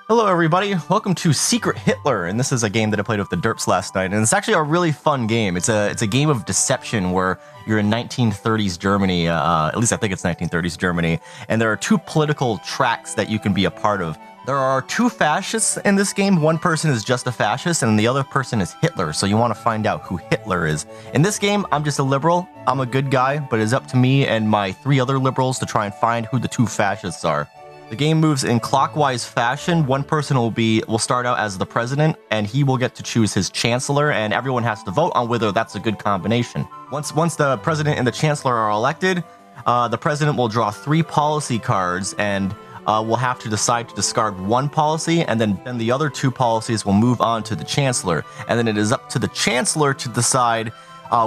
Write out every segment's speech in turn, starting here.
Hello everybody, welcome to Secret Hitler, and this is a game that I played with the Derps last night, and it's actually a really fun game. It's a game of deception where you're in 1930s Germany, at least I think it's 1930s Germany, and there are two political tracks that you can be a part of. There are two fascists in this game. One person is just a fascist, and the other person is Hitler, so you want to find out who Hitler is. In this game, I'm just a liberal. I'm a good guy, but it's up to me and my three other liberals to try and find who the two fascists are. The game moves in clockwise fashion. One person will start out as the president, and he will get to choose his chancellor, and everyone has to vote on whether that's a good combination. Once the president and the chancellor are elected, the president will draw 3 policy cards, and will have to decide to discard one policy, and then the other 2 policies will move on to the chancellor. And then it is up to the chancellor to decide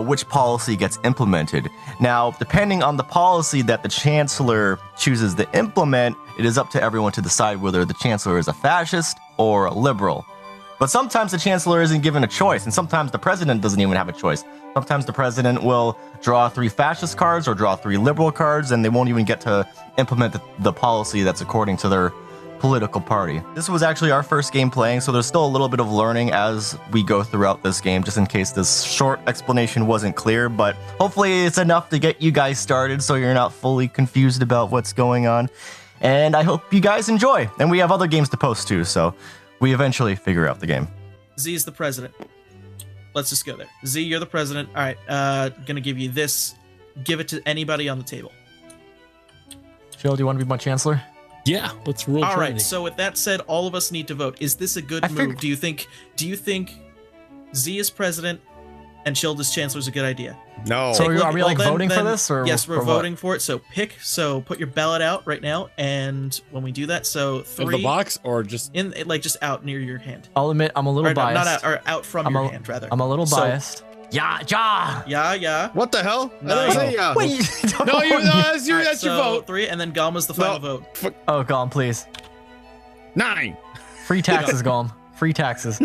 which policy gets implemented. Now, depending on the policy that the chancellor chooses to implement, it is up to everyone to decide whether the chancellor is a fascist or a liberal. But sometimes the chancellor isn't given a choice, and sometimes the president doesn't even have a choice. Sometimes the president will draw 3 fascist cards or draw 3 liberal cards, and they won't even get to implement the policy that's according to their political party. This was actually our first game playing, so there's still a little bit of learning as we go throughout this game, just in case this short explanation wasn't clear, but hopefully it's enough to get you guys started so you're not fully confused about what's going on. And I hope you guys enjoy. And we have other games to post too, so we eventually figure out the game. Z is the president. Let's just go there. Z, you're the president. All right, gonna give you this. Give it to anybody on the table. Jill, do you want to be my chancellor? Yeah, let's roll. All right. So with that said, all of us need to vote. Is this a good move? Do you think Z is president and Shield as chancellor is a good idea? No. So are we voting for this? Or yes, we're voting for it. So put your ballot out right now, and when we do that, so 3 in the box or just in just out near your hand. I'll admit I'm a little biased. Not out, or out from your hand rather. I'm a little biased. Yeah. What the hell? No. I didn't say yeah. Wait, that's your so vote. 3, and then GaLm is the final vote. Oh, GaLm, please. 9. Free taxes, GaLm. Free taxes.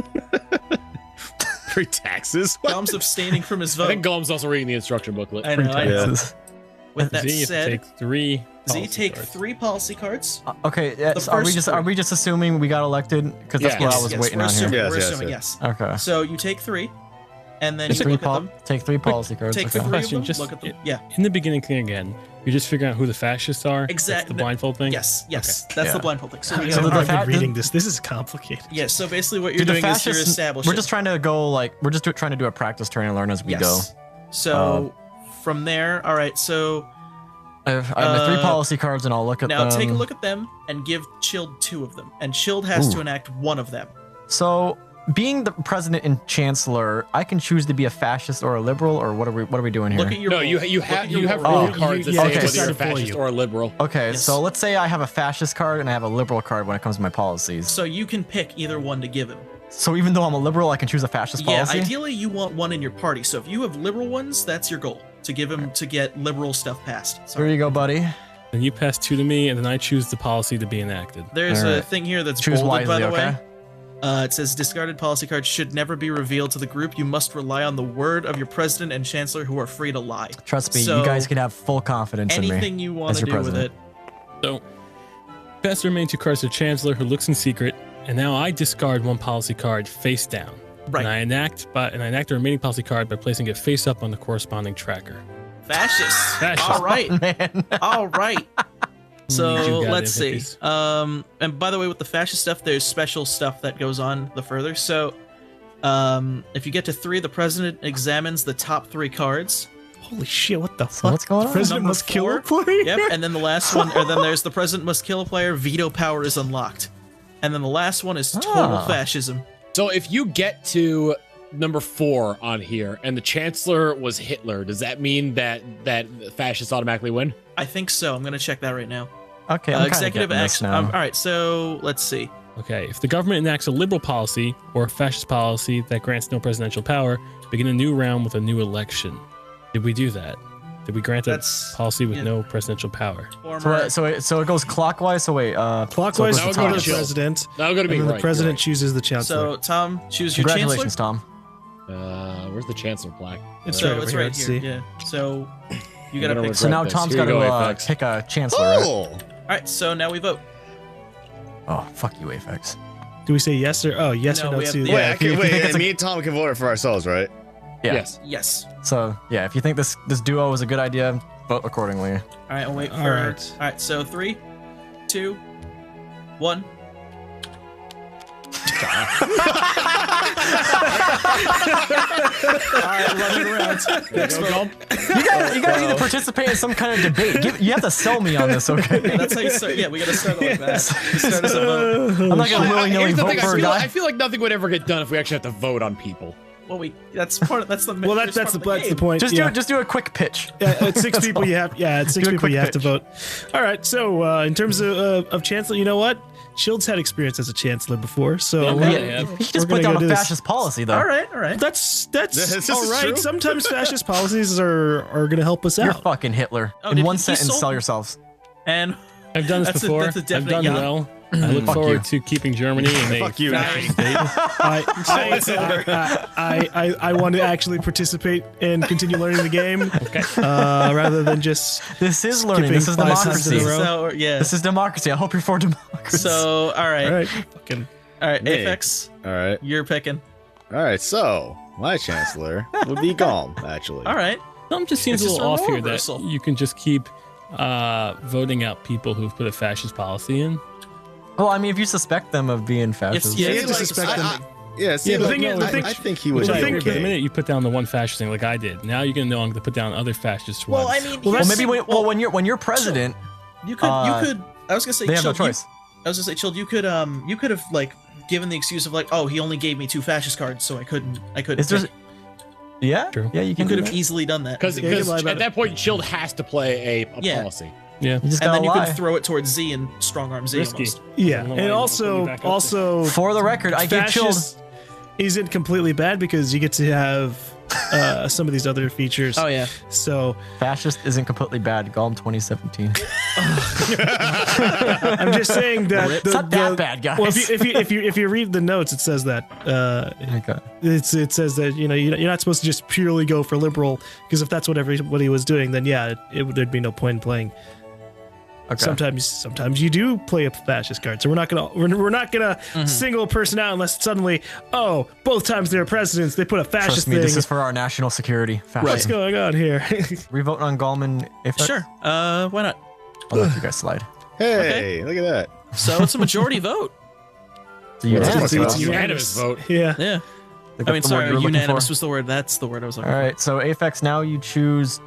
Free taxes. GaLm's abstaining from his vote. I think GaLm's also reading the instruction booklet. I know. Taxes. With that Z, said, take 3. take 3 policy cards. Okay. Yes, are we just assuming we got elected? Because that's what I was waiting on here. We're assuming yes. Okay. So you take 3, and then you look at them. Take 3 policy cards. Take the 3 Question, of them. just Look at them. Yeah. In the beginning thing again, you're just figuring out who the fascists are. Exactly. That's the blindfold thing. Yes. Okay. That's the blindfold thing. So we I'm have already reading this. This is complicated. yeah. So basically, what you're doing is you're establishing. We're just trying to go we're just trying to do a practice turn and learn as we go. So from there, all right. So I have 3 policy cards, and I'll look at them. Now take a look at them and give Chilled 2 of them, and Chilled has to enact 1 of them. So, being the president and chancellor, I can choose to be a fascist or a liberal, or what are we doing here? Look at your No, roll. you have roll roll cards that say okay, whether you're a for fascist you. or a liberal. Okay, so let's say I have a fascist card and I have a liberal card when it comes to my policies. So you can pick either one to give him. So even though I'm a liberal, I can choose a fascist policy? Yeah, ideally you want one in your party. So if you have liberal ones, that's your goal, to give him to get liberal stuff passed. Here you go, buddy. And you pass 2 to me, and then I choose the policy to be enacted. There's a thing here that's Choose bolded, wisely, by the okay? way. It says discarded policy cards should never be revealed to the group. You must rely on the word of your president and chancellor, who are free to lie. Trust me, So, you guys can have full confidence in me. anything you want as to your do with it. So, pass the remaining 2 cards to the chancellor, who looks in secret, and now I discard 1 policy card face down. Right. And I enact the remaining policy card by placing it face up on the corresponding tracker. Fascist. Fascist. All right. Man. All right. So You got let's it, see. hippies. And by the way, with the fascist stuff, there's special stuff that goes on the further. So, if you get to 3, the president examines the top 3 cards. Holy shit! What the So fuck? what's going on? The president Number must kill 4. a player. Yep. And then the last one, or then there's the president must kill a player. Veto power is unlocked. And then the last one is total fascism. So if you get to number 4 on here and the chancellor was Hitler, does that mean that fascists automatically win? I think so. I'm gonna check that right now. Okay, I'm Executive kinda getting this action. now. All right. So let's see. Okay, if the government enacts a liberal policy or a fascist policy that grants no presidential power, begin a new round with a new election. Did we do that? Did we grant a policy with no presidential power? Former, So it goes clockwise. So wait, Clockwise so it goes for to the Tom. president. That'll go to me. And then Right, the president you're chooses the chancellor. so Tom, choose your chancellor. Congratulations, Tom. right. Where's the chancellor plaque? It's So right it's over right here. here. Yeah. So you I'm gotta gonna pick. So now this. Tom's Here got you to go, Aphex. pick a chancellor, right? Oh, All right. So now we vote. Oh, fuck you, Aphex. Do we say yes or yes No, or no we have to? the- Wait, if you think it's a- me and Tom can vote it for ourselves, right? Yeah. Yes. Yes. So, yeah, if you think this duo is a good idea, vote accordingly. All right, I'll wait for. All right. All right. So 3, 2, 1. Alright, running around. Next vote. You guys need to participate in some kind of debate. You have to sell me on this, okay? That's how you start. Yeah, we gotta start like that. You start as a vote. I'm not gonna willy-nilly Here's the vote thing, for a I guy. feel like nothing would ever get done if we actually have to vote on people. Well, that's part. That's the. Well, that's the point. Just yeah. do a quick pitch. At 6 people, you have. Yeah, at 6 Do a people, quick you have to pitch. vote. All right. So, in terms of chancellor, you know what? Shield's had experience as a chancellor before, so Okay. Yeah. He We're just gonna put down go a do this. fascist policy, though. All right. All right. that's This all is right. true. Sometimes fascist policies are going to help us You're out. fucking Hitler. Oh, In did one he sentence, sold- sell yourselves. And I've done this That's a- before. that's a I've definite done yeah. well. I look Fuck forward you. to keeping Germany in a Fuck you. fascist state. I want to actually participate and continue learning the game, rather than just This is learning. This is Skipping 5 times in a democracy. row. so yeah. This is democracy. I hope you're for democracy. So all right. all right. Fucking All right. Me. Aphex, All right. you're picking. All right. So my chancellor would be GaLm, actually. All right. Something just seems It's a just little a off role here reversal. that you can just keep voting out people who've put a fascist policy in. Well, I mean, if you suspect them of being fascist, yeah, you it's have to like- suspect them. Yeah. See, Yeah, the like, thing is- the thing- I think he would the be thing- The okay. minute you put down the one fascist thing, like I did, now you're gonna know I'm gonna put down other fascists. Well, ones. I mean, well, here's maybe the- when you're president, you could. I was gonna say. they have no Chilled, choice. I was gonna say, Chilled, you could have like given the excuse of like, oh, he only gave me 2 fascist cards, so I couldn't. Is there? pick. Yeah. True. Yeah, you You can. could do have that. easily done that. Because Yeah, you can lie about at it. that point, Shield has to play a Yeah. policy. yeah. You just and gotta then you lie. could throw it towards Z and strong arm Z Risky. almost. Yeah, I don't know and why you don't put me back up there. also For the record, I give Chilled. fascist isn't completely bad because you get to have some of these other features. Oh yeah. So Fascist isn't completely bad. GaLm 2017. I'm just saying that It's not that bad, guys. Well, if you read the notes, it says that Okay. it says that you're not supposed to just purely go for liberal, because if that's what everybody was doing, then yeah, there'd be no point in playing. Okay. Sometimes you do play a fascist card, so we're not gonna single a person out unless suddenly, oh, both times they were presidents, they put a fascist Trust me, thing. this is for our national security. What's Fascism. going on here? We vote on GaLm and if Sure. Why not? I'll let you guys slide. Hey, look at that. So it's a majority vote. So you It's It's a Yeah. unanimous vote. Yeah. Yeah. I mean, sorry, unanimous was the word. That's the word I was looking All right, so Aphex, now you choose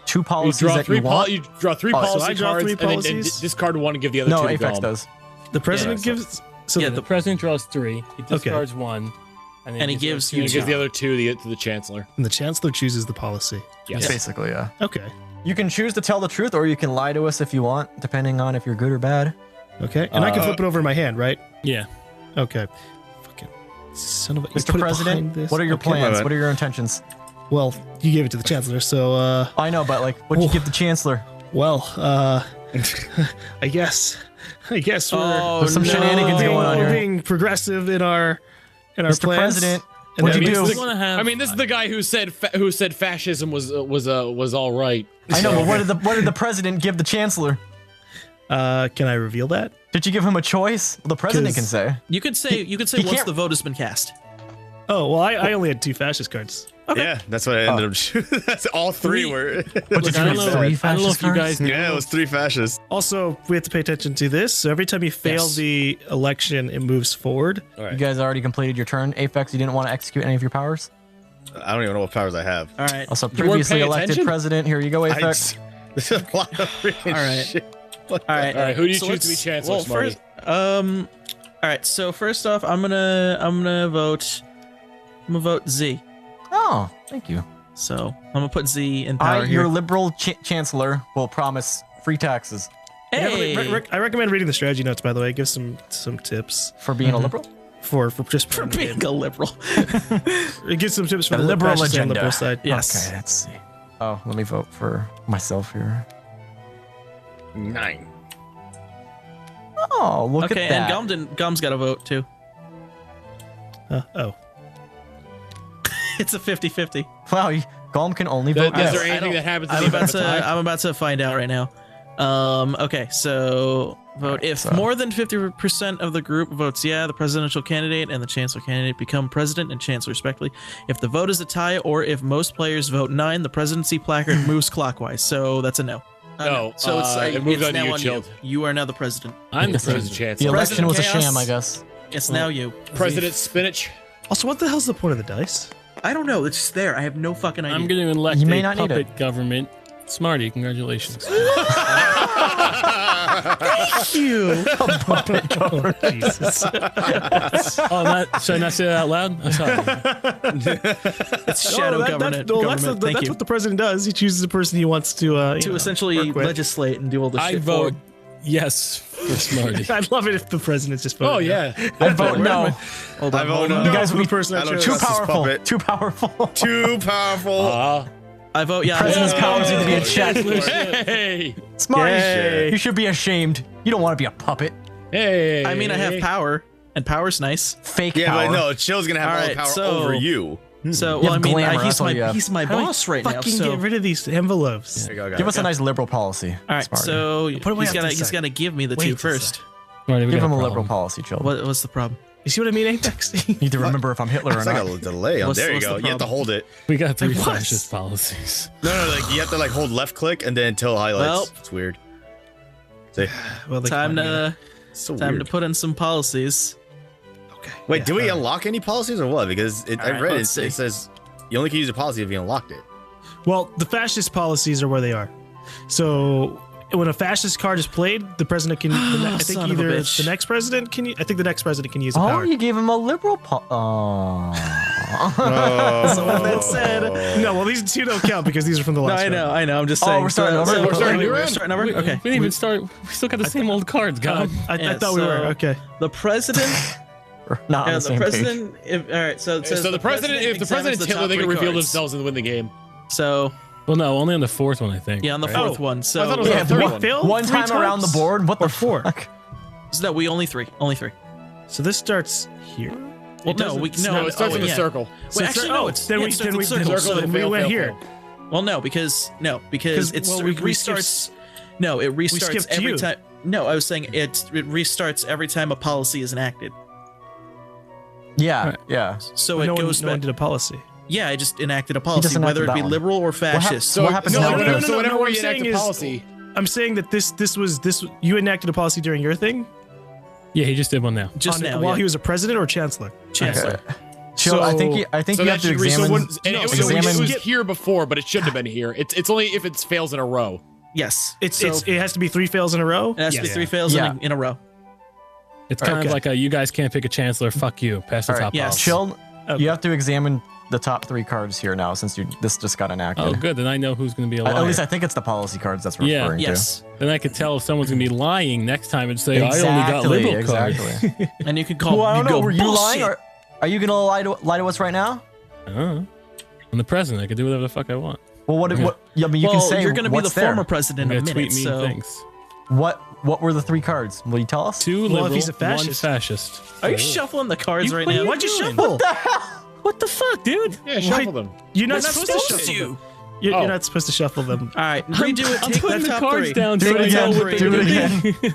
two You policies draw that three you want. you draw three Oh, so policy I draw cards, three and then policies? discard one and give the other No, two to Aphex GaLm. does. The president Yeah, gives. So Yeah, The president draws 3. He discards 1, And he gives the you other And two gives the other two to the chancellor. and the chancellor chooses the policy. Yes. Basically, yeah. Okay. You can choose to tell the truth, or you can lie to us if you want, depending on if you're good or bad. Okay. And I can flip it over in my hand, right? Yeah. Okay. Fucking son of a. you Mr. put it President, behind this? what are your Okay. plans? Wait. What are your intentions? Well, you gave it to the chancellor, so I know, but like, what'd you Oh. give the chancellor? well, I guess we're There's some shenanigans being, going on we're here. being progressive in our Mr. plans. President, And what'd that you means do? We wanna have, I mean, this is the guy who said fascism was all right. I know, but what did the president give the chancellor? Can I reveal that? Did you give him a choice? Well, the president can 'Cause- say. You could say he once can't- the vote has been cast. Oh well, I only had 2 fascist cards. Yeah, that's what I ended up shooting. That's all 3 were. What Look, did I you don't get? know, 3 I don't know fascist if you guys cards? know. Yeah, it was 3 fascists. Also, we have to pay attention to this. So every time you fail Yes. the election, it moves forward. All You right. guys already completed your turn. Aphex, you didn't want to execute any of your powers. I don't even know what powers I have. All right. Also, weren't previously paying elected attention? president. Here you go, I Aphex. just- There's a lot of freaking All right. shit. All right. All right, who do you So choose to be let's- chancellor, well, Smarty? first, all right. So first off, I'm gonna vote. I'm gonna vote Z. Oh, thank you. So I'm gonna put Z in power I, here. your liberal chancellor, will promise free taxes Hey. I recommend reading the strategy notes. By the way, give some tips for being a liberal. for just for being a liberal. It gives some tips for The the liberal fascist and agenda. liberal side. Yes. Okay, let's see. Oh, let me vote for myself here. 9. Oh, look Okay, at that. and GaLm's got a vote too. Oh. It's a 50-50. Wow, GaLm can only vote Is yes. there anything that happens in I'm the about event of a tie? to find out right now. Okay, so Vote if more than 50% of the group votes yeah, the presidential candidate and the chancellor candidate become president and chancellor respectively. If the vote is a tie or if most players vote 9, the presidency placard moves clockwise. So that's a no. No, so it moved on to now you, on Chilled. You are now the president. I'm the president The chancellor. election was a Chaos. sham, I guess. It's now you. President Spinach. Also, what the hell's the point of the dice? I don't know. It's just there. I have no fucking idea. I'm going to elect You may a not need puppet government. Smarty, congratulations. Thank you. Oh, Jesus. Should I not say that out loud? I'm sorry. It's shadow government. That's what the president does. He chooses a person he wants to Essentially work with. legislate and do all the I shit. vote yes for Smarty. I'd love it if the president just voted. Oh yeah. I vote no. Hold I on. vote no. You guys would be person I chose. too trust this powerful. puppet. Too powerful. Too powerful. I vote yeah. President's Yeah. powers need to be in check. Hey. Smarty, Yay. you should be ashamed. You don't want to be a puppet. Hey. I mean, I have power, and power's nice. Fake Yeah, power. but no, Chill's gonna have all the Alright, power so- over you. So, You well, I have mean, glamour, that's all you have. he's my How do I boss right now. fucking So, get rid of these envelopes. There you go, guys. Give us a nice liberal policy. all right. Smarty. So Put it way he's off to the he's side. gotta give me the Wait two to the first. Smarty, we Give got him a problem. liberal policy, chill. What's the problem? You see what I mean, Aphex? You need to remember if I'm Hitler or It's like not. a delay. What's- There you what's go. the You have to problem? hold it. We got 3 It was. fascist policies. No, like you have to like hold left click and then until highlights. Well- It's weird. See, Well, they Time can't, yeah. to it's so time to weird. put in some policies. Okay. Wait, yeah, do we all right. unlock any policies or what? Because I Alright, read it. let's see. It says you only can use a policy if you unlocked it. Well, the fascist policies are where they are. So when a fascist card is played, the president can. I think Son of a either bitch. the next president can. I think the next president can use the Oh, power. you gave him a liberal So with that said, no. Well, these two don't count because these are from the No, last. I know, round. I know. I'm just Oh, saying. we're starting over? We're starting We're over? starting over. We Okay. didn't even start. We still got the same old cards, God. I Yeah, thought we were so- okay. The president. Not on Yeah, the the same page. president. All right. So it says So the president, if the president's examines the Hitler, top they can three reveal cards. themselves and win the game. So Well, no, only on the 4th one, I think. yeah, on the right? fourth one. So I thought it was Yeah, on the third we one. failed One three time around the times? board. What the Or four. fuck? no, we only three. So this starts here. Well, no, doesn't- we No, it starts in the yeah. circle. Well, actually, no. It's then yeah, we it starts then we with circle, circle, so- then we fail, went fail, here. fail. Well, no, because it's well, it we restarts. No, it restarts skipped every you. time. No, I was saying it restarts every time a policy is enacted. Yeah, Right. yeah. So No it one, goes no one back. did a policy. Yeah, I just enacted a policy, enacted whether it that be one. liberal or fascist. So What happens no, now? no, no, No, So no, whenever what I'm we enact saying a is- policy, I'm saying that this was you enacted a policy during your thing Yeah, he just did one now. just on- now, while yeah. he was a president or chancellor. chancellor. Chill. I think So- I think so you that have to should re- so examine. when- and it was examine- here before, but it shouldn't have been here. It's only if it fails in a row. Yes, It has to be 3 fails in a row. it has to be Yes. 3 fails Yeah. in a row. It's kind Okay. of like a you guys can't pick a chancellor. Fuck you. Pass the All right, top yes. policy. Chill. Okay. You have to examine the top 3 cards here now, since this just got enacted. Oh, good. Then I know who's going to be a liar. At least I think it's the policy cards that's Yeah. referring Yes, Then I could tell if someone's going to be lying next time and say, to. I only got liberal exactly. cards. and you could call. Well, I don't you know. go, Were you lying? "Bullshit." Or are you gonna lie to us right now? I'm the president. I can do whatever the fuck I want. Well, what? I mean, you Well, can say you're going to be the what's there. former I'm president going in to a tweet minute. mean So things. What were the 3 cards? Will you tell us? 2 Well, if liberal, he's a 1 fascist. fascist. are you shuffling the cards right now? Why'd you shuffle? What the fuck, dude? Yeah, shuffle them. You're not They're supposed to shuffle them. You're Oh. not supposed to shuffle them. All right, redo it. I'm Take putting the the top cards 3. down Do so it I know again. what Do they're it doing. again.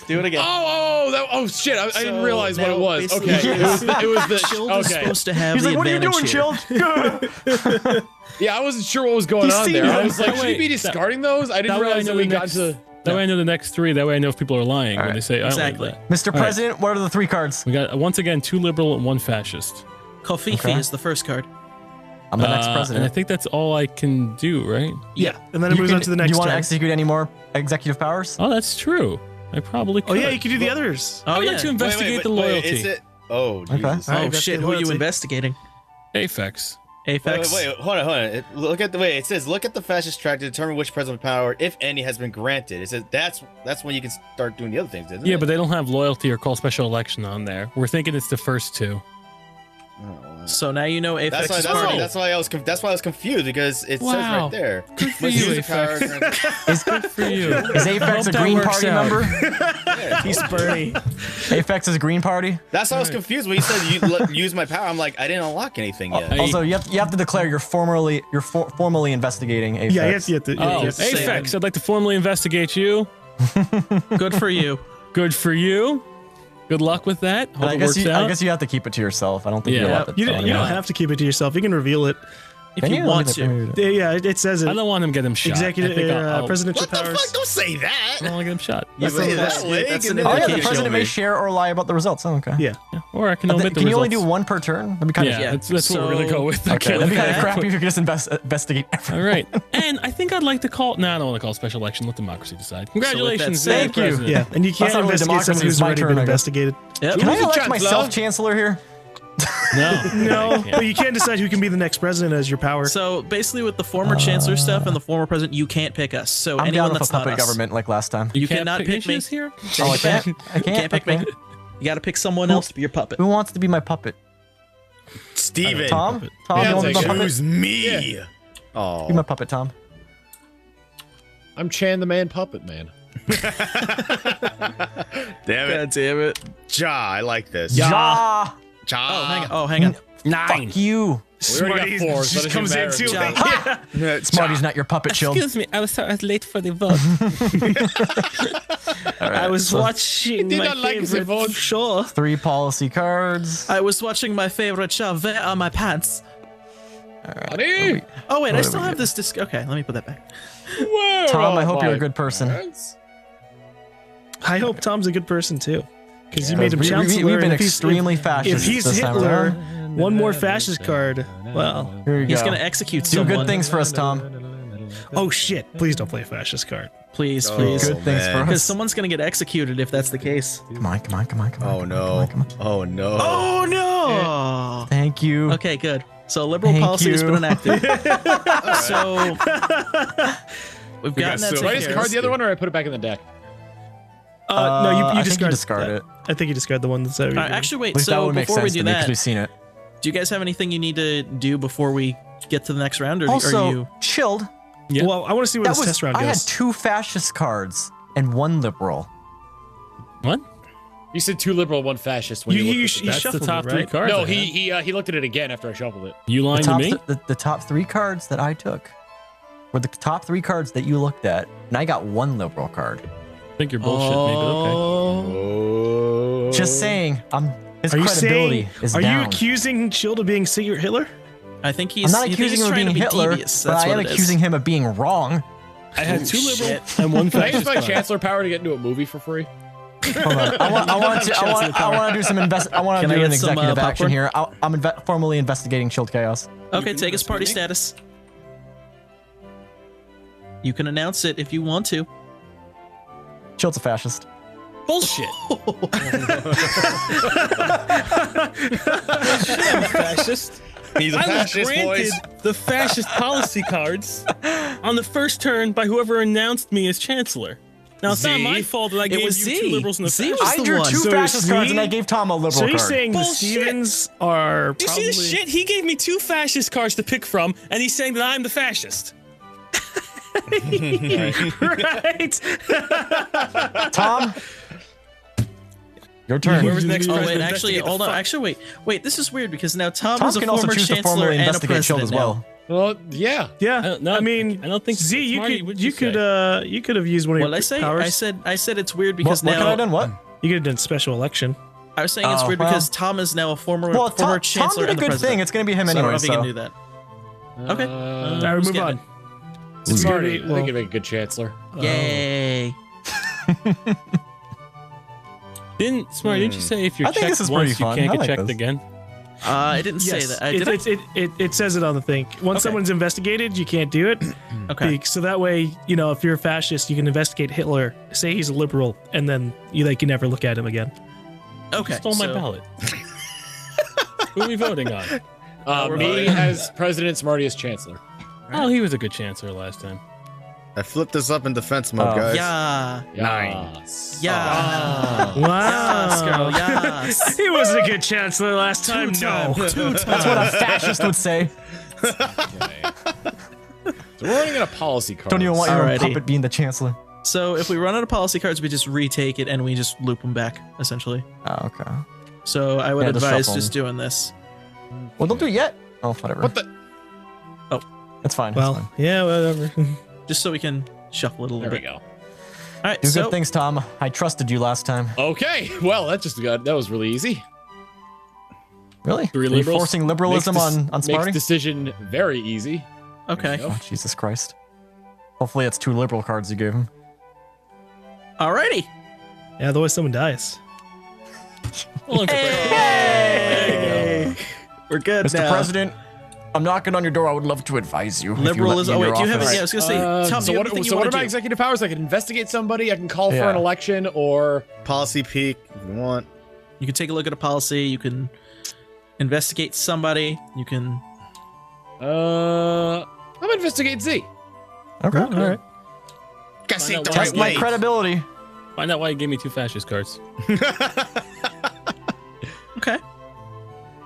Do it again. Oh, shit! I didn't realize what now it was. basically- Okay, it was the Shield is okay. supposed to have He's the like, what are you doing, advantage here. Chill? Yeah, I wasn't sure what was going He's on seen there. I it. was like, That should he way- be discarding those? I didn't That way I realize know that we the got next. to. That way I know the next 3. That way I know if people are lying when right. they say I don't like Exactly. that. Mr. All right. President, what are the 3 cards? We got once again 2 liberal and 1 fascist. Kofifi Okay. is the first card. I'm the next And I president. think that's all I can do, right? Yeah. And then it moves on to the next You want to turn. execute any more executive powers? Oh, that's true. I probably could. Oh yeah, you can do the others. Oh I'd yeah. like to investigate the Wait, loyalty. is it? Oh, Jesus. Okay. Oh Alright, shit! Who are you loyalty. investigating? Aphex. Aphex. Wait, hold on. Look at the way it says. Look at the fascist track to determine which president power, if any, has been granted. It says that's when you can start doing the other things, isn't it? Yeah, but they don't have loyalty or call special election on there. We're thinking it's the first 2. Oh, wow. So now you know Aphex That's why. is That's party. why. That's why I was confused because it says Wow. right there. Good for Must you, use the power Aphex. granted- Is, Good for you. is Aphex Hope a that Green works Party out. member? Yeah. He's Bernie. Aphex is a Green Party? That's why I was confused when you said use my power. I'm like, I didn't unlock anything yet. Hey. Also, you have to declare you're formally investigating Aphex. Yeah, you have to. Oh, you have to say Aphex, I'd like to formally investigate you. Good for you. Good for you. Good luck with that. Hope it works out. I guess you have to keep it to yourself. I don't think Yeah. you're allowed to You tell don't anyone. have to keep it to yourself. You can reveal it. If Can you you? want Let me- to. Yeah, it says it. I don't want him to get him shot. Executive, I think I'll- presidential What the powers. fuck? Don't say that. I don't want to get him shot. You say roll that, that. Lake, That's and an then- Oh yeah, the indication. president may share or lie about the results. Oh, okay. Yeah. Yeah. Or I can omit the Can you only results. do one per turn? That'd be kind Yeah, of that's what we're gonna go with. Okay, that'd be kind of Okay. crappy if you could just investigate everything. All right. And I think I'd like to call. No, I don't want to call a special election. Let democracy decide. Congratulations, said- Madam Thank you. President. Yeah, and you can't That's not really investigate democracy, someone who's it's my already turn, been I guess. investigated. Yep. Can I Who's the elect chancellor? myself chancellor here? No. No, but you can't decide who can be the next president as your power. So basically, with the former chancellor stuff and the former president, you can't pick us. So I'm anyone down with that's a not puppet us. government like last time. You Can't cannot pick me. issues here. Oh, I can't. I You can't pick Okay. me. You got to pick someone else to be your puppet. Who wants to be my puppet? Steven. Tom? puppet. Tom, Yeah, you want to be my take it. puppet? Choose me. Oh. Be my puppet, Tom. I'm Chan the Man Puppet Man. Damn it. damn it. Ja, I like this. Ja. Ja. Oh, hang on. Fuck you. We already got four, so just that comes in doesn't too matter. late. Ja. Smarty's not your puppet, Shield. me. I was late for the vote. I was watching did my not like his favorite vote. show. 3 policy cards. I was watching my favorite show. Where are my pants? Honey, Oh wait, I What still do we have this disc. Okay, let me put that back. where Tom, are I hope you're a my good person. parents? I hope Tom's a good person too, because you made him We- chancellor. We've and been if he's- extremely If fascist he's this time Hitler, around. one more fascist card. Well, Here you He's go. gonna execute Do someone. good things for us, Tom. oh shit! Please don't play a fascist card. Please, Oh, please. Good things for Because us. someone's gonna get executed if that's the case. Come on, come on, come on, come on. Oh no. Oh no. Oh no! Thank you. Okay, good. So liberal Thank policy has you. been enacted. So we've gotten that Do I taken care discard of. the other one, or I put it back in the deck? No, I you think discard, it. I think you discard the one that's already. All right, actually, wait. At least that So would make before we sense do to me because that, we've seen it. do you guys have anything you need to do before we get to the next round, or are Also, you? chilled. Yeah. Well, I want to see where That this was. test round I had goes. 2 fascist cards and 1 liberal. What? You said 2 liberal, 1 fascist. When You- you, you looked sh- at you the That's deck. the shuffled top it, 3 right? cards. No, I had. he looked at it again after I shuffled it. You The lying to top, me? the top 3 cards that I took were the top 3 cards that you looked at, and I got 1 liberal card. I think you're bullshit me, but okay. Oh. Just saying, his Are you credibility saying? is Are down. you accusing Shield of being secret Hitler? I think he's. I'm not accusing him of being Hitler, Devious. but That's I am what it is. accusing him of being wrong. I had 2 liberal shit. and 1 Can I use fascist my card. chancellor power to get into a movie for free? Hold on. I want to do some I want to Can I do an get some, executive action popcorn? here. I'm formally investigating Shield Chaos. Okay, take his party status. You can announce it if you want to. Shield's a fascist. Bullshit. I'm a fascist. He's a I was fascist, granted boys. the fascist policy cards on the first turn by whoever announced me as chancellor. Now it's not Z? my fault that I gave you was 2 Z. liberals and a Z fascist. was I the drew one. 2 So fascist is cards he- and I gave Tom a liberal So you're card. saying the Bullshit. Stevens are Do you probably see this shit? He gave me 2 fascist cards to pick from, and he's saying that I'm the fascist. right? Tom, your turn. Whoever's next Oh wait, president, actually, investigate the hold on. fuck. Actually, wait. This is weird because now Tom, Tom is a can also former choose to chancellor formally and a investigate Shield president as now. well. Well, yeah. Yeah. No, I mean, I don't think Z, you Smarty, could what'd you say? could have used one of What your did I say? powers. I said it's weird What, because what could I now have done? What? You could have done special election. I was saying it's Oh, weird well. because Tom is now a former Well, former Tom chancellor did a and the good president. thing. It's going to be him So I don't know anyway. if he can do that. Okay. All right, who's move getting on. Smarty. Smarty, I think he'd make a good chancellor. it? Yay! Didn't you say if you're I think checked this is pretty once, you fun. can't I get like checked this. again? I didn't say Yes, that. Did I? it says it on the thing. Once Okay. someone's investigated, you can't do it. Okay. So that way, if you're a fascist, you can investigate Hitler, say he's a liberal, and then you can never look at him again. Okay. Stole my so- ballot. Who are we voting on? we're Me voting. as president, Smarty as chancellor. Oh, he was a good chancellor last time. I flipped this up in defense mode, Oh. guys. Yeah. Nice. Yeah. Wow. Yes, girl. Yes. He was a good chancellor last time. No. That's what a fascist would say. So we're running out of policy cards. Don't even want your own Alrighty. puppet being the chancellor. So if we run out of policy cards, we just retake it and we just loop them back, essentially. Oh, okay. So I would Yeah, just advise shuffle 'em. just doing this. Well, don't do it yet. Oh, whatever. What the? It's fine. Well, it's fine. yeah, whatever. Just so we can shuffle it a little There we bit. go. right, Do so good things, Tom. I trusted you last time. Okay, well, that was really easy. Really? Three Are you liberals? forcing liberalism on Makes Smarty? decision very easy. okay. There you go. Oh, Jesus Christ. Hopefully it's 2 liberal cards you gave him. Alrighty. Yeah, otherwise someone dies. Well, Hey! We're good Mr. now. President, I'm knocking on your door. I would love to advise you. if you let Liberalism. me Oh in wait, your do you have? office. Yeah, I was gonna say, Tom. So do you what, have anything you so what wanna are my do? executive powers? I can investigate somebody. I can call for Yeah. an election, or Policy peak if you want. You can take a look at a policy. You can investigate somebody. You can. I'm gonna investigate Z. Okay. All right. Guess Find out the why- Test right my way. credibility. Find out why you gave me 2 fascist cards. Okay.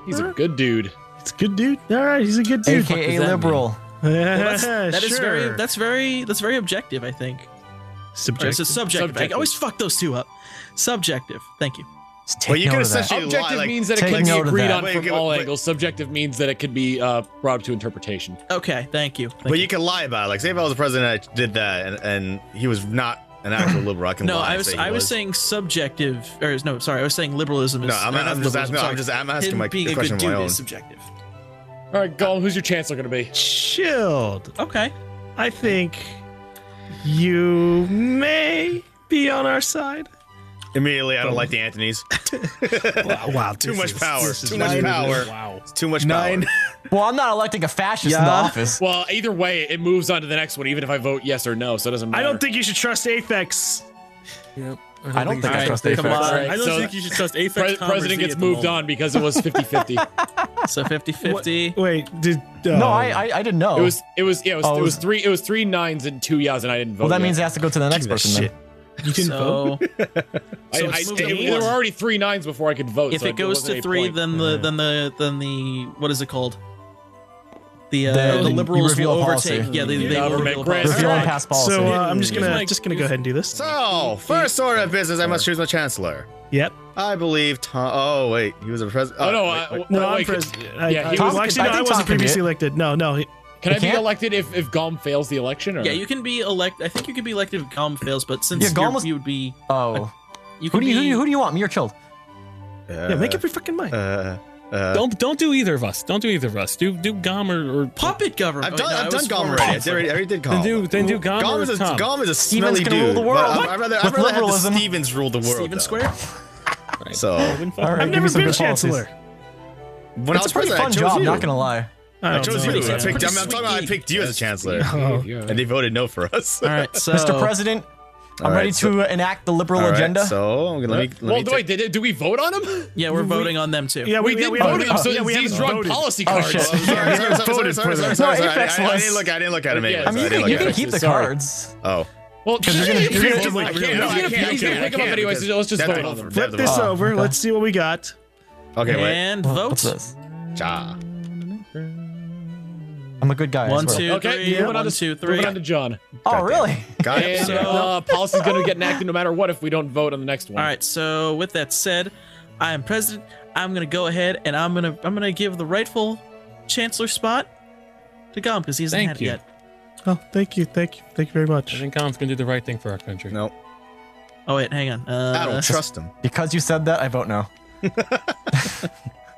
He's a good dude. It's a good dude. All right, he's a good dude. AKA does that liberal. Yeah, That is sure. that's very objective. I think. Or subjective. it's a subjective. I Subjective. always fuck those two up. Subjective. Thank you. Just Well, take you note can of that. essentially Objective lie, like, means that it take can be note of agreed that. on Wait, from wait, all wait. angles. Subjective means that it could be brought up to interpretation. Okay. Thank you. But you can lie about it. Like, say if I was the president, I did that, and he was not an actual liberal. I can No, lie. I and was say he I was saying subjective. Or no, sorry, I was saying liberalism is. No, I'm or not just liberalism, asking. sorry. I'm asking Him my being the a question good of my dude own. is subjective. All right, GaLm, who's your chancellor going to be? Chilled. Okay. I think you may be on our side. Immediately, I don't like the Antonys. Wow, Too this much is- power. this is Too much really- power. Wow. It's too much Nine. power. Well, I'm not electing a fascist in the Yeah. office. Well, either way, it moves on to the next one, even if I vote yes or no, so it doesn't matter. I don't think you should trust Aphex. Yep. I don't think I Alright, trust come Aphex. on. I don't So- think you should trust Aphex. President gets moved on because it was 50-50. So 50-50. Wait, did No, I didn't know. It was Oh, it was 3 9s and 2 yeahs, and I didn't vote. well, that yet. means it has to go to the next that person shit. then. You can vote. So I, it's moved to there were one. already 3 9s before I could vote. if so it goes wasn't to a 3, point. then the what is it called? The The- the you liberals reveal will policy. overtake. Yeah, they will Government reveal grants. policy. Reveal and Alright. pass policy. So I'm just Here's gonna my- go ahead and do this. So, first order of business, I must choose my chancellor. Yep. I believe Tom. Oh wait, he was a president. Oh, no, No, I'm wait, president. yeah, he well, was- actually, I no, I think wasn't Tom can be previously it. elected. No. Can I be can't? elected if GaLm fails the election? Or? Yeah, you can be elected. I think you can be elected if GaLm fails, but since Yeah, GaLm was- you would be, Oh. you Who can do you, be. who do you want? Me or Chilled? Yeah, make up your fucking mind. Don't do either of us. Don't do either of us. Do GaLm or Puppet government. I've done GaLm already. I already did then GaLm. do GaLm GaLm or is a Tom. GaLm is a Stevens smelly gonna rule dude. the world. But I'd rather With have the liberalism. Stevens rule the world. Steven though. Square. Right. So All right, I've give never me some been good policies. chancellor. when I It's was a pretty president, fun I chose job, you. not gonna lie. I chose know. you. It's a pretty I'm talking about I sweet picked you as a chancellor, Oh. and they voted no for us. All right, so Mr. President, I'm All right, ready so- to enact the liberal All right, agenda. so let me. Well, wait, do we vote on him? Yeah, we're voting on them too. Yeah, We did vote on him, so yeah, we Z's haven't drawn voted. policy Oh, cards. shit. Sorry, voted for them. No, Aphex I was- didn't look. I didn't look at him. Yeah, anyways. I mean, I didn't you look can at him. keep the Sorry. cards. Oh, Well, you're gonna- he's you're gonna gonna do vote. like- He's no, gonna I can't, pick him up because anyway, so let's just that's vote the- on them. Flip this Oh, over. okay. Let's see what we got. okay, wait. And What's vote. this? Ja. I'm a good guy. I 1, swear. 2, Okay, 3. moving on 1, to 2, moving 3. on to John. Oh, really? Got it. And policy's gonna get enacted no matter what if we don't vote on the next one. All right. So with that said, I am president. I'm gonna go ahead and I'm gonna give the rightful chancellor spot to GaLm because he hasn't Thank had it you. yet. Oh, thank you very I much. think GaLm's gonna do the right thing for our country. No, Oh wait, hang on. I don't trust him. Because you said that, I vote no.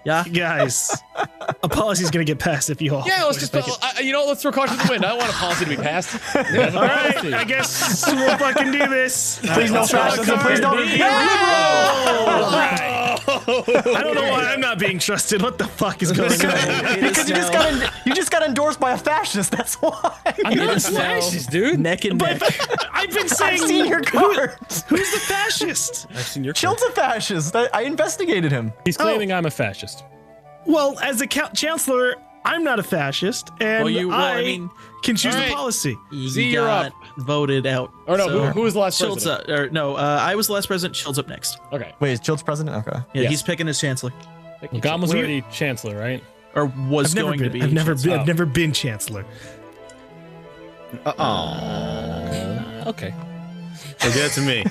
Yeah. Guys, a policy's gonna get passed if you all. Yeah, let's just let's throw caution to the wind. I don't want a policy to be passed. All right, I guess we'll fucking do this. Please no fascism. Please don't reveal I don't know why I'm not being trusted. What the fuck is going on? Because you just got endorsed by a fascist. That's why. I'm not a is now- fascist, dude. Neck and neck. I've been I've saying, seen your cards. who's the fascist? I've seen your. Chilled's a fascist. I investigated him. He's claiming I'm a fascist. Well, as a chancellor, I'm not a fascist, and I mean, can choose All the right. policy. Z, you you're got up. voted out. Or no, So- who was the last Chilled's president? up. Or no, I was the last president. Chilled's up next. Okay. Wait, is Chilled's president? Okay. Yeah, Yes. he's picking his chancellor, Well, GaLm was We- already chancellor, right? or was I've never going been. to be. I've never been. Oh. I've never been chancellor. Okay. Well, give it to me.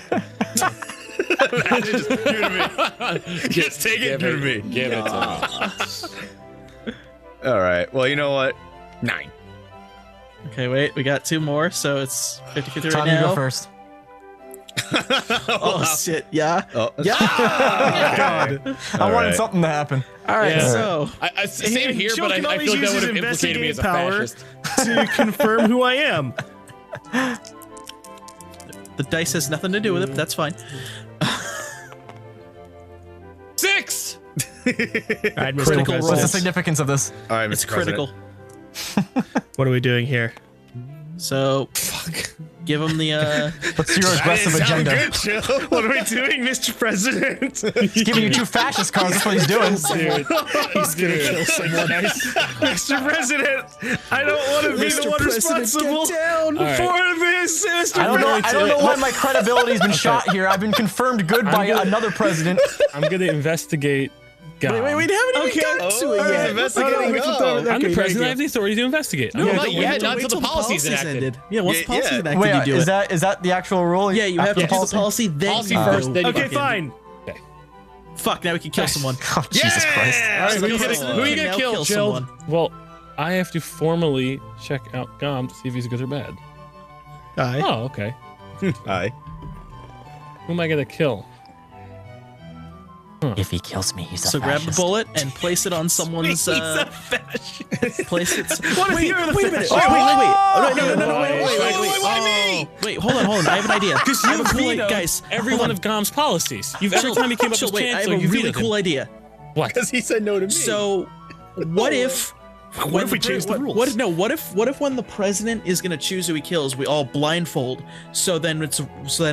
Imagine just give it to me. Just take it, give it to me. Give it to me. All right. Well, you know what? 9. Okay, wait, we got 2 more, so it's 50-50 right Tom, you now. go first. Oh shit! Yeah. Oh, Yeah. God. I wanted right. something to happen. All right. Yeah. So Same here, Jill but can I always feel like use that would his have implicated me as a power fascist. to confirm who I am. the dice has nothing to do with it. But that's fine. 6. All right, Mr. Critical President. roll. What's the significance of this? All right, Mr. It's President. critical. What are we doing here? So give him the. What's your aggressive agenda? What are we doing, Mr. President? He's giving you 2 fascist cards. That's what he's doing. Dude, he's gonna kill someone. Mr. President, I don't want to be the one responsible for this, Mr. I don't President. know why my credibility's been shot here. I've been confirmed good by another president. I'm gonna investigate GaLm. Wait, we haven't even gotten to it yet. Investigating GaLm. I'm the president. I have the authority to investigate. No, not wait yet, till- not wait till the till policy's enacted. Yeah, once the Yeah, policy's yeah. enacted, Wait, you do is it. that the actual rule? Yeah, you have to After do the policy, then Policy you first, do then you Okay, fucking- fine. Fuck, now we can kill someone. Oh, Jesus Christ. All right, who you gonna Now kill, Chilled? someone. Well, I have to formally check out GaLm to see if he's good or bad. Aye. Oh, okay. Aye. Who am I gonna kill? If he kills me, he's a So grab the fascist. bullet and place it on someone's. Place it. What if wait, you're the wait a minute. fascist? Wait. Oh! No, wait. Wait, hold on. I have an idea. Because I you have a cool vetoed guys. every hold one on. of GaLm's policies. Every time he came up Chill, with wait, I have chancellor, a you really vetoed cool him. idea. What? Because he said no to me. So, what if? What if we change the rules? What if when the president is gonna choose who he kills, we all blindfold? So then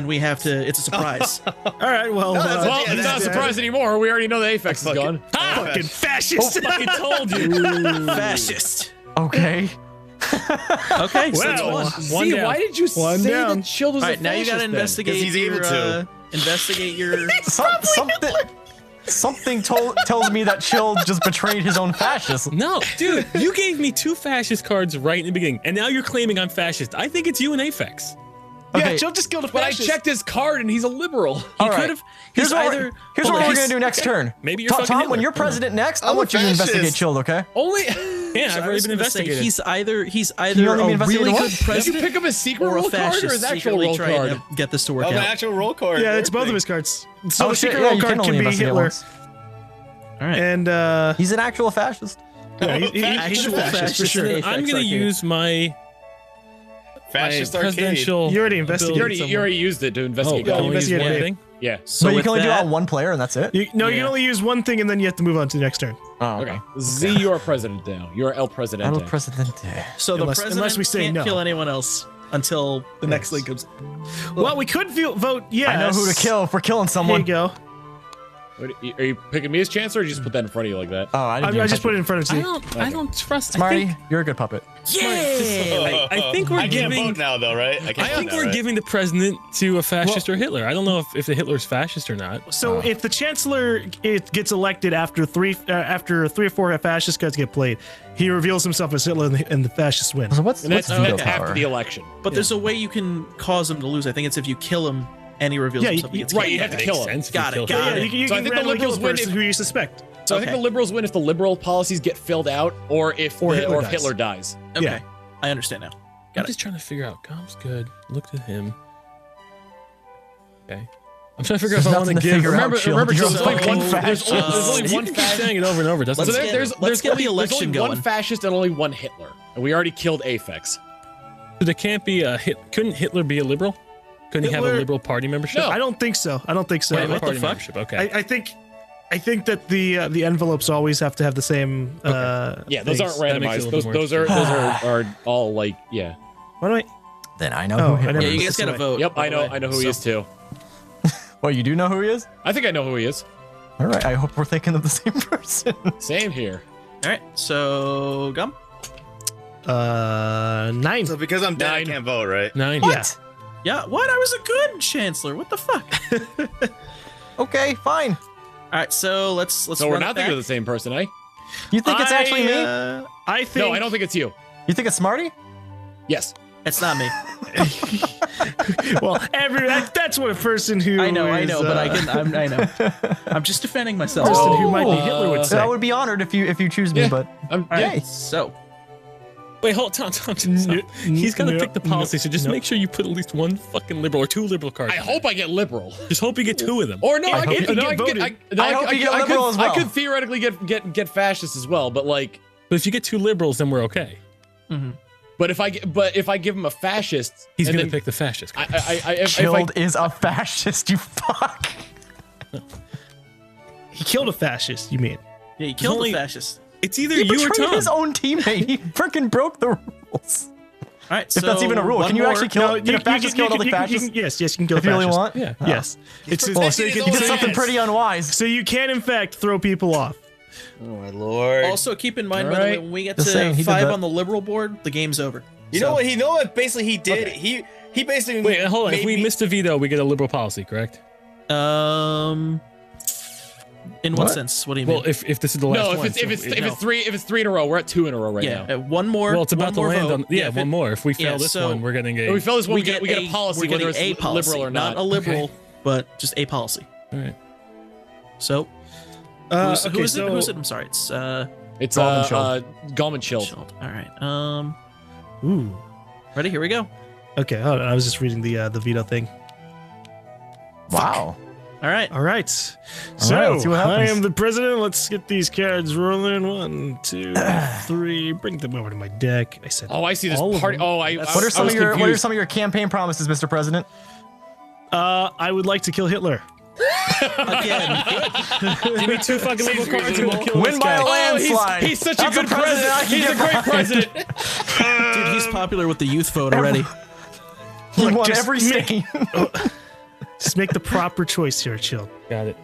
we have to. It's a surprise. All right, well, Well, it's not a surprise anymore. We already know the Aphex is gone. fucking fascist. I fucking told you. Fascist. Okay. Okay, so that's Well, one. One See, down. why did you One say down. that Chilled was All a right, now you gotta fascist then? investigate. 'Cause he's able your, to. Investigate your. Something tells me that Chill just betrayed his own fascism. No, dude, you gave me 2 fascist cards right in the beginning, and now you're claiming I'm fascist. I think it's you and Aphex. Yeah, Okay. Jill just killed a But I fascist. checked his card and he's a liberal. He All right. could have. Here's He's what either. here's hold what on, we're he's- gonna do next turn. Maybe you're Tom, fucking Hitler. when you're president next, I I'm want a you to investigate fascist. Chilled, okay? Only Yeah, So I've I already was been gonna say, investigated. he's either you a only investigate really one? good Did you president pick up a secret or a roll card or fascist his actual secretly roll trying card? to get this to work Oh, the out. actual roll card. Yeah, it's both of Everything. his cards. So Oh the shit! secret Yeah, roll you card can only can be investigate Hitler. once. All right. And He's an actual fascist. yeah, he's a Actual fascist for fascist sure. and I'm Aphex gonna arcade. use my Fascist my arcade. presidential. You already investigated ability. You already used it to Oh, investigate. can I you only use investigated one it. thing? Yeah. So But you with can only do it that- on one player, and that's it. You can Yeah. only use one thing, and then you have to move on to the next turn. Oh, Okay. Z, you are president now. You are El Presidente. El Presidente. So the Unless- president unless we say can't no. kill anyone else until the next link comes. Well, we could vote yes. I know who to kill if we're killing There someone. you go. What, are you picking me as chancellor or you just put that in front of you like that? Oh, I didn't. I just put it in front of you. I don't trust. Smarty, you're a good puppet. I think we're I can't giving. vote now, though, right? I I think we're giving the president to a fascist or Hitler. I don't know if the Hitler's fascist or not. So if the chancellor gets elected after three or four fascist cards get played, he reveals himself as Hitler, and the fascists win. So what's And that's, veto that's after power? the election. But there's a way you can cause him to lose. I think it's if you kill him and he reveals Yeah, himself. He gets right, killed. you have to Makes kill him. sense if you Got it, kill got Hitler. it. You So I can think the randomly liberals kill a win person if- who you suspect. So I think the liberals win if the liberal policies get filled out or if Hitler dies. Hitler dies. Okay, Yeah. I understand now. I'm just trying to figure out. GaLm's good. Looked at him. Okay. I'm trying to figure out if I want to nothing to give. figure out, Remember, Shield. remember, You're just a like fucking one fascist. There's only You one can keep fascist. saying it over and over. Doesn't Let's it? get- There's let's get the only election one going. fascist and only one Hitler, and we already killed Aphex. So there can't be a hit. Couldn't Hitler be a liberal? Couldn't he have a Hitler- liberal party membership? No. I don't think so. I don't think so. Wait, what the party fuck? membership. Okay. I think that the envelopes always have to have the same. Yeah, those things. aren't That makes it a randomized. little more Those are all like yeah. Why do I? Then I know Oh, who I Hitler never- Yeah, you is. guys gotta vote. Yep, by I the know way. who he is too. Well, you do know who he is? I think I know who he is. All right, I hope we're thinking of the same person. Same here. All right, so Gum. 9. So because I'm dead, I 9. can't vote, right? 9. Yeah. Yeah, what? I was a good chancellor. What the fuck? Okay, fine. All right, so let's. So we're run not it thinking back. of the same person, eh? You think it's actually me? I think. No, I don't think it's you. You think it's Smarty? Yes. It's not me. Well, that's what a person who. I know, is, but I know. I'm just defending myself. person who might be Hitler would say. I would be honored if you choose me, Yeah. but All right, hey. so Wait, hold on. He's got to pick the policy, so just make sure you put at least one fucking liberal or 2 liberal cards. I hope I get liberal. Just hope you get 2 of them. Or no, I hope you get voted. I hope you get liberal as well. I could theoretically get fascist as well, but like. But if you get 2 liberals, then we're okay. But if I give him a fascist, he's gonna pick the fascist card. Chilled is a fascist. You fuck. He killed a fascist. You mean? Yeah, he killed the fascist. It's either He you or betrayed Tom. his own teammate. He freaking broke the rules. All right, If that's even a rule, can you actually kill? Can a fascist kill another fascist? Yes, you can kill If you really want. Yeah. Yes. It's protecting so you his can, own Did something pretty unwise. so you can in fact throw people off. Oh my lord. Also, keep in mind, by the way, when we get Just saying, to he did 5 that. on the liberal board, the game's over. You know what basically he did? Okay. He basically Wait, hold on. made If we me- missed a veto, we get a liberal policy, correct? In what sense? What do you mean? Well, if this is the last No, one. if it's 3 in a row, we're at 2 in a row right now. One more. Well, it's about to one more land vote. on. One more. If we fail this one, we're getting If a. we fail this one, we get get a policy, we're whether getting it's a policy, liberal or not. a liberal, but just a policy. All right. So, who's it? Who's it? I'm sorry. It's It's GaLm and chilled. Chilled. All right. Ooh. Ready? Here we go. Okay. Hold on. I was just reading the veto thing. Wow. All right. All right. right, So let's see what I happens. am the president. Let's get these cards rolling. 1, 2, 3. Bring them over to my deck. I said. Oh, I see this all of party. them. Oh, What are some of your campaign promises, Mr. President? I would like to kill Hitler. Again. Give me 2 fucking liberal cards and we'll kill Win this by guy. a landslide. He's such a That's good president. I can He's get a great behind. president. Dude, he's popular with the youth vote already. He Look, won just every make- state. Just make the proper choice here, Chill. Got it.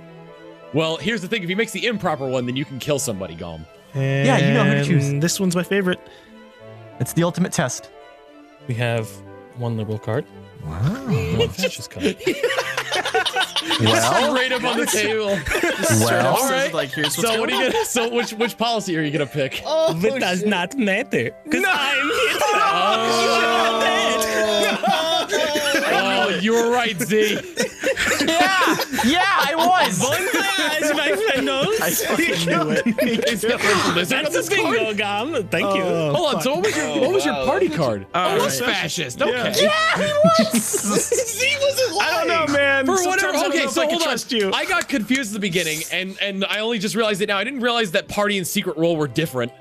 Well, here's the thing: if he makes the improper one, then you can kill somebody, GaLm. Yeah, you know who to choose. And this one's my favorite. It's the ultimate test. We have 1 liberal card. Wow. 1 fascist card. Well, Right up on the table. well. All right. Like, here's what's So what going are on. you gonna? So which policy are you gonna pick? Oh, It does shit. not matter. Because I'm Oh, you were right, Z. Yeah, I was. my friend knows. I fucking knew it. Is there a lizard on this card? GaLm. Thank you. Hold on. So what was your party card? All Oh, it was right. fascist. Okay. Yeah, he was. Z wasn't lying. I don't know, man. For Sometimes whatever. I don't know Okay, if so I can hold on. trust you. I got confused at the beginning, and I only just realized it now. I didn't realize that party and secret role were different.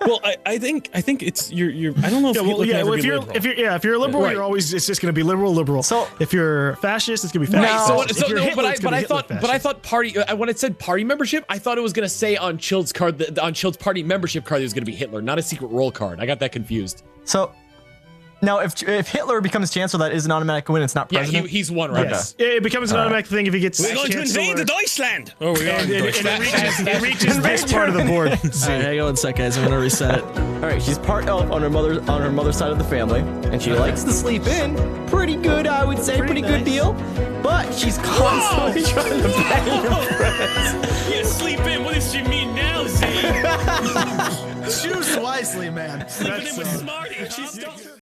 Well, I think it's you're. I don't know if Yeah, well, Hitler can ever if be you're liberal. if you're a liberal, Right. you're always it's just gonna be liberal. So- if you're fascist, it's gonna be No. fascist. So Right. If So you're no, Hitler, but it's gonna be Hitler I thought party. When it said party membership, I thought it was gonna say on Chilled's card on Chilled's party membership card it was gonna be Hitler, not a secret role card. I got that confused. So now, if Hitler becomes chancellor, that is an automatic win. It's not Yeah, president. he's one right Yes. Yeah, it becomes an automatic thing if he gets chancellor. Deutschland. Oh, we are. And in it Deutschland. reaches this part of the board. All right, hang on one sec, guys. I'm gonna reset it. All right, she's part elf on her mother's side of the family, and she likes to sleep in. Pretty good, I would say. Pretty good nice. deal. But she's constantly trying to bang her friends. Yeah, sleep in. What does she mean now, Z? Choose wisely, man. Sleeping in with Smarty.